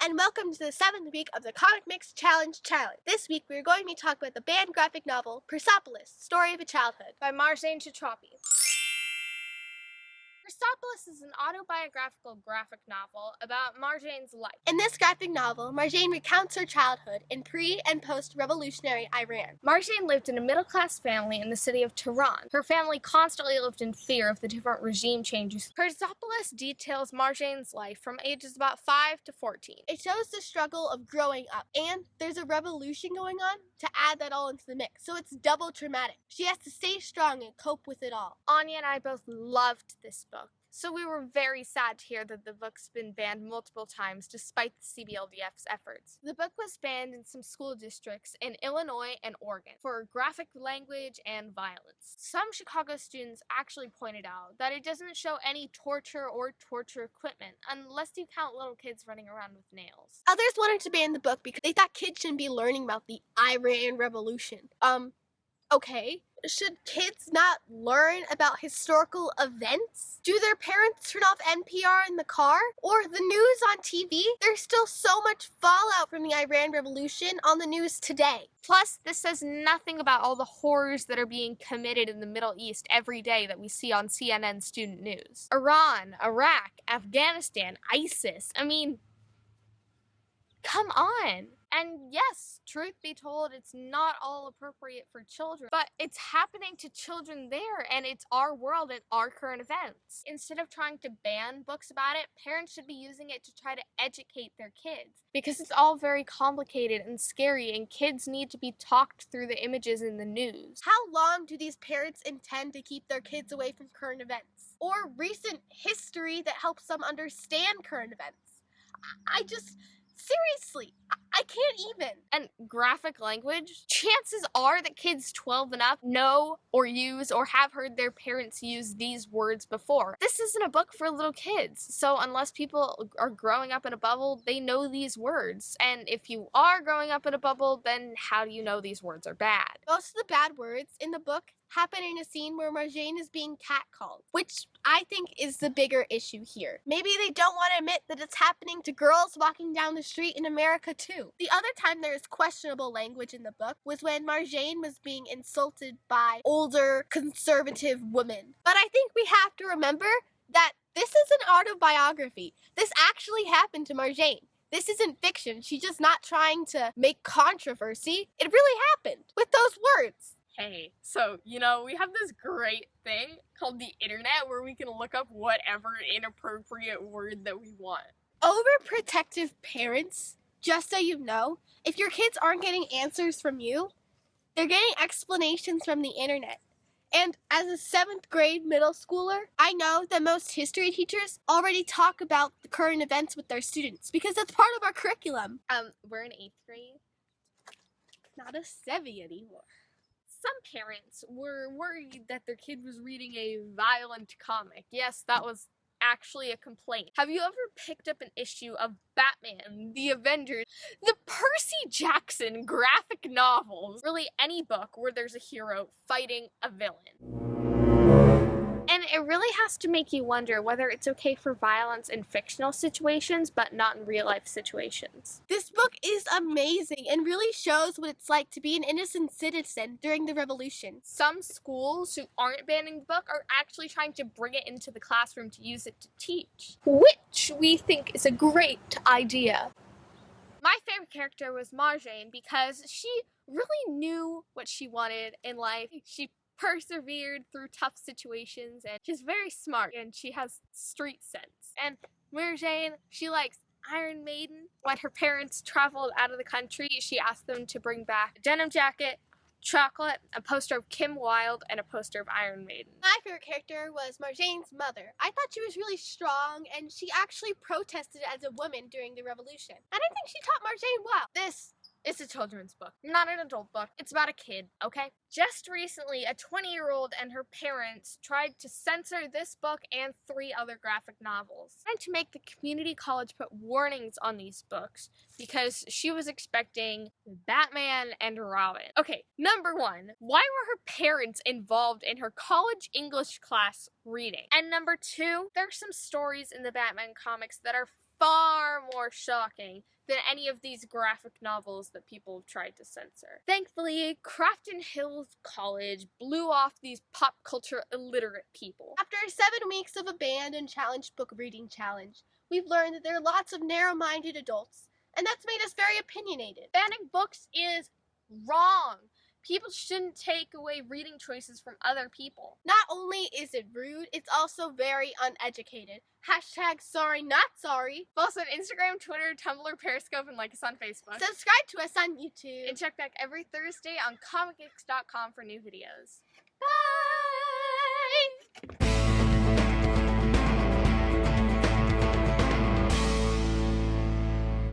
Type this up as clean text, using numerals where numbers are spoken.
and welcome to the 7th week of the ComicMix Challenged Challenge. This week we are going to be talking about the banned graphic novel, Persepolis, Story of a Childhood, by Marjane Satrapi. Persepolis is an autobiographical graphic novel about Marjane's life. In this graphic novel, Marjane recounts her childhood in pre- and post-revolutionary Iran. Marjane lived in a middle-class family in the city of Tehran. Her family constantly lived in fear of the different regime changes. Persepolis details Marjane's life from ages about 5 to 14. It shows the struggle of growing up, and there's a revolution going on to add that all into the mix, so it's double traumatic. She has to stay strong and cope with it all. Anya and I both loved this book, so we were very sad to hear that the book's been banned multiple times despite the CBLDF's efforts. The book was banned in some school districts in Illinois and Oregon for graphic language and violence. Some Chicago students actually pointed out that it doesn't show any torture or torture equipment unless you count little kids running around with nails. Others wanted to ban the book because they thought kids shouldn't be learning about the Iran Revolution. Okay. Should kids not learn about historical events? Do their parents turn off NPR in the car? Or the news on TV? There's still so much fallout from the Iran Revolution on the news today. Plus, this says nothing about all the horrors that are being committed in the Middle East every day that we see on CNN Student News. Iran, Iraq, Afghanistan, ISIS. I mean, come on. And yes, truth be told, it's not all appropriate for children, but it's happening to children there, and it's our world and our current events. Instead of trying to ban books about it, parents should be using it to try to educate their kids, because it's all very complicated and scary, and kids need to be talked through the images in the news. How long do these parents intend to keep their kids away from current events? Or recent history that helps them understand current events? Seriously, I can't even. And graphic language? Chances are that kids 12 and up know or use or have heard their parents use these words before. This isn't a book for little kids, so unless people are growing up in a bubble, they know these words. And if you are growing up in a bubble, then how do you know these words are bad? Most of the bad words in the book happen in a scene where Marjane is being catcalled, which I think is the bigger issue here. Maybe they don't want to admit that it's happening to girls walking down the street in America too. The other time there is questionable language in the book was when Marjane was being insulted by older conservative women. But I think we have to remember that this is an autobiography. This actually happened to Marjane. This isn't fiction. She's just not trying to make controversy. It really happened with those words. Hey, so, we have this great thing called the internet where we can look up whatever inappropriate word that we want. Overprotective parents, just so you know, if your kids aren't getting answers from you, they're getting explanations from the internet. And as a 7th grade middle schooler, I know that most history teachers already talk about the current events with their students because that's part of our curriculum. We're in 8th grade. Not a 7 anymore. Some parents were worried that their kid was reading a violent comic. Yes, that was actually a complaint. Have you ever picked up an issue of Batman, the Avengers, the Percy Jackson graphic novels? Really any book where there's a hero fighting a villain. And it really has to make you wonder whether it's okay for violence in fictional situations, but not in real-life situations. This book is amazing and really shows what it's like to be an innocent citizen during the revolution. Some schools who aren't banning the book are actually trying to bring it into the classroom to use it to teach, which we think is a great idea. My favorite character was Marjane because she really knew what she wanted in life. She persevered through tough situations, and she's very smart, and she has street sense. And Marjane, she likes Iron Maiden. When her parents traveled out of the country, she asked them to bring back a denim jacket, chocolate, a poster of Kim Wilde, and a poster of Iron Maiden. My favorite character was Marjane's mother. I thought she was really strong, and she actually protested as a woman during the revolution. And I think she taught Marjane well. This is a children's book, not an adult book. It's about a kid, okay? Just recently, a 20-year-old and her parents tried to censor this book and 3 other graphic novels, trying to make the community college put warnings on these books because she was expecting Batman and Robin. Okay, number 1, why were her parents involved in her college English class reading? And number 2, there are some stories in the Batman comics that are far more shocking than any of these graphic novels that people have tried to censor. Thankfully, Crafton Hills College blew off these pop culture illiterate people. After 7 weeks of a banned and challenged book reading challenge, we've learned that there are lots of narrow-minded adults, and that's made us very opinionated. Banning books is wrong. People shouldn't take away reading choices from other people. Not only is it rude, it's also very uneducated. Hashtag sorry not sorry. Follow us on Instagram, Twitter, Tumblr, Periscope, and like us on Facebook. Subscribe to us on YouTube. And check back every Thursday on ComicMix.com for new videos. Bye!